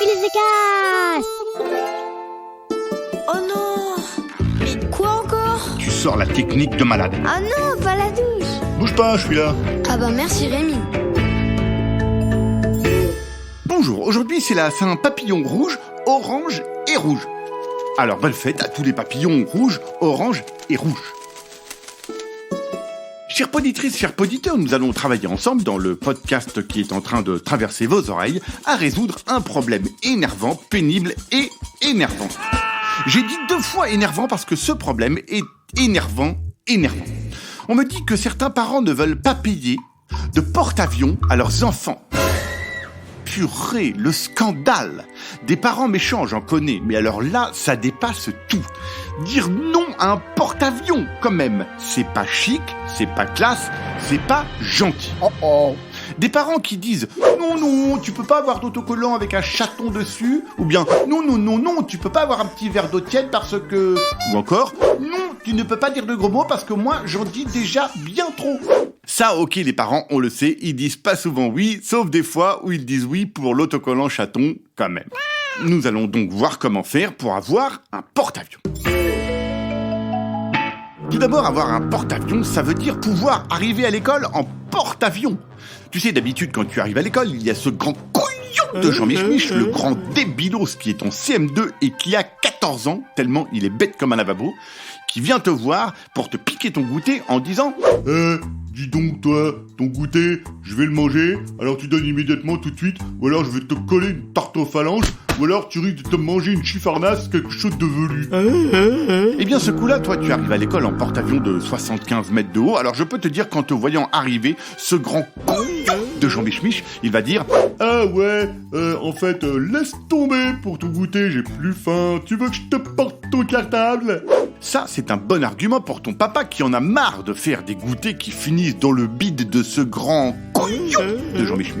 il se casse. Oh non! Mais quoi encore? Tu sors la technique de malade. Ah non, pas la douche! Bouge pas, je suis là. Ah bah merci Rémi. Bonjour, aujourd'hui c'est la Saint-Papillon rouge, orange et rouge. Alors bonne fête à tous les papillons rouges, orange et rouge. Chères poditrices, chers poditeurs, nous allons travailler ensemble dans le podcast qui est en train de traverser vos oreilles à résoudre un problème énervant, pénible et énervant. J'ai dit 2 fois énervant parce que ce problème est énervant. On me dit que certains parents ne veulent pas payer de porte-avions à leurs enfants. Purée, le scandale! Des parents méchants, j'en connais, mais alors là, ça dépasse tout. Dire non à un porte-avions, quand même, c'est pas chic, c'est pas classe, c'est pas gentil. Des parents qui disent « Non, tu peux pas avoir d'autocollant avec un chaton dessus » ou bien « Non, tu peux pas avoir un petit verre d'eau tiède parce que... » ou encore « Non, tu ne peux pas dire de gros mots parce que moi, j'en dis déjà bien trop ». Ça, ok, les parents, on le sait, ils disent pas souvent oui, sauf des fois où ils disent oui pour l'autocollant chaton, quand même. Nous allons donc voir comment faire pour avoir un porte-avions. Tout d'abord, avoir un porte-avions, ça veut dire pouvoir arriver à l'école en porte-avions. Tu sais, d'habitude, quand tu arrives à l'école, il y a ce grand couillon de Jean Mich, le grand débilos qui est en CM2 et qui a 14 ans, tellement il est bête comme un lavabo, qui vient te voir pour te piquer ton goûter en disant « dis donc toi, ton goûter, je vais le manger, alors tu donnes immédiatement tout de suite, ou alors je vais te coller une tarte aux phalanges, ou alors tu risques de te manger une chiffarnasse, quelque chose de velu. » Eh bien ce coup-là, toi tu arrives à l'école en porte-avions de 75 mètres de haut, alors je peux te dire qu'en te voyant arriver, ce grand couillon de Jean Mich, il va dire « Ah ouais, en fait, laisse tomber pour ton goûter, j'ai plus faim, tu veux que je te porte ton cartable ?» Ça, c'est un bon argument pour ton papa qui en a marre de faire des goûters qui finissent dans le bide de ce grand couillon de Jean Mich.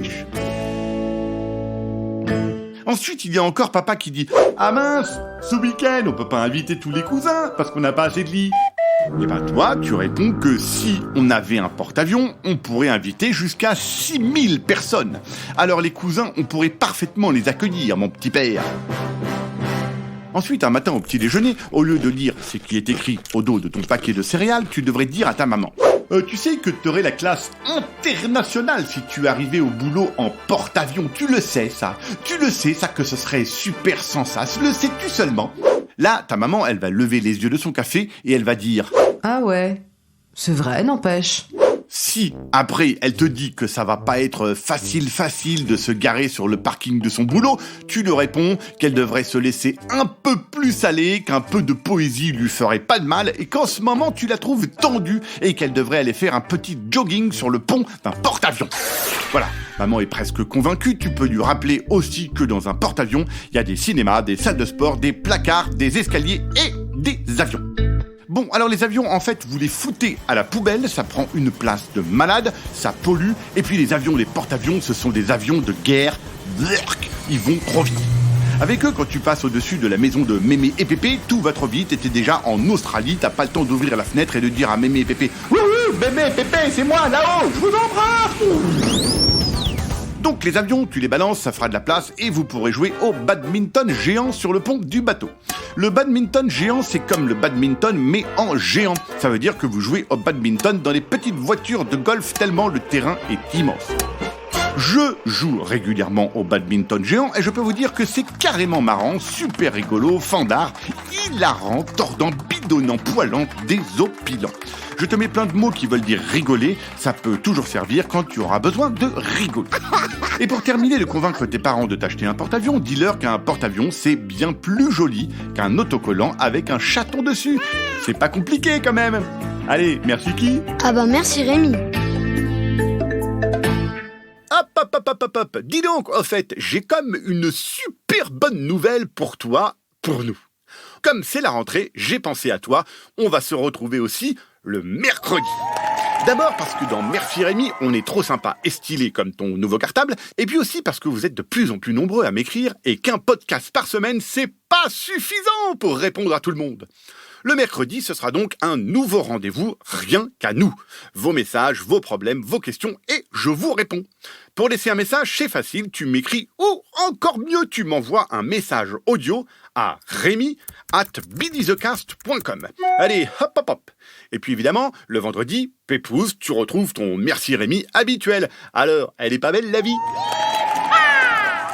Ensuite, il y a encore papa qui dit « Ah mince, ce week-end, on peut pas inviter tous les cousins parce qu'on n'a pas assez de lits. » Et ben toi, tu réponds que si on avait un porte-avions, on pourrait inviter jusqu'à 6000 personnes. Alors les cousins, on pourrait parfaitement les accueillir, mon petit père. Ensuite, un matin au petit déjeuner, au lieu de lire ce qui est écrit au dos de ton paquet de céréales, tu devrais dire à ta maman tu sais que tu aurais la classe internationale si tu arrivais au boulot en porte-avions. Tu le sais, ça. Tu le sais, ça, que ce serait super sensation. Le sais-tu seulement? Là, ta maman, elle va lever les yeux de son café et elle va dire Ah ouais, c'est vrai, n'empêche. Si, après, elle te dit que ça va pas être facile de se garer sur le parking de son boulot, tu lui réponds qu'elle devrait se laisser un peu plus aller, qu'un peu de poésie lui ferait pas de mal, et qu'en ce moment, tu la trouves tendue, et qu'elle devrait aller faire un petit jogging sur le pont d'un porte-avions. Voilà, maman est presque convaincue, tu peux lui rappeler aussi que dans un porte-avions, il y a des cinémas, des salles de sport, des placards, des escaliers et des avions. Bon, alors les avions, en fait, vous les foutez à la poubelle, ça prend une place de malade, ça pollue, et puis les avions, les porte-avions, ce sont des avions de guerre, ils vont trop vite. Avec eux, quand tu passes au-dessus de la maison de Mémé et Pépé, tout va trop vite, et t'es déjà en Australie, t'as pas le temps d'ouvrir la fenêtre et de dire à Mémé et Pépé « Oui, Mémé et Pépé, c'est moi, là-haut, je vous embrasse !» Donc les avions, tu les balances, ça fera de la place et vous pourrez jouer au badminton géant sur le pont du bateau. Le badminton géant, c'est comme le badminton mais en géant. Ça veut dire que vous jouez au badminton dans les petites voitures de golf tellement le terrain est immense. Je joue régulièrement au badminton géant et je peux vous dire que c'est carrément marrant, super rigolo, fandard, hilarant, tordant, bidonnant, poilant, désopilant. Je te mets plein de mots qui veulent dire rigoler, ça peut toujours servir quand tu auras besoin de rigoler. Et pour terminer de convaincre tes parents de t'acheter un porte-avions, dis-leur qu'un porte-avions c'est bien plus joli qu'un autocollant avec un chaton dessus. C'est pas compliqué quand même. Allez, merci qui? Ah bah merci Rémi. Hop. Dis donc, au fait, j'ai comme une super bonne nouvelle pour toi, pour nous. Comme c'est la rentrée, j'ai pensé à toi, on va se retrouver aussi le mercredi. D'abord parce que dans Murphy Rémi, on est trop sympa et stylé comme ton nouveau cartable, et puis aussi parce que vous êtes de plus en plus nombreux à m'écrire et qu'un podcast par semaine, c'est pas suffisant pour répondre à tout le monde. Le mercredi, ce sera donc un nouveau rendez-vous, rien qu'à nous. Vos messages, vos problèmes, vos questions, et je vous réponds. Pour laisser un message, c'est facile, tu m'écris ou encore mieux, tu m'envoies un message audio à remy@billythecast.com. Allez, hop hop hop. Et puis évidemment, le vendredi, Pépouze, tu retrouves ton Merci Rémi habituel. Alors, elle est pas belle la vie?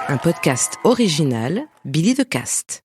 Un podcast original, Billy the Cast.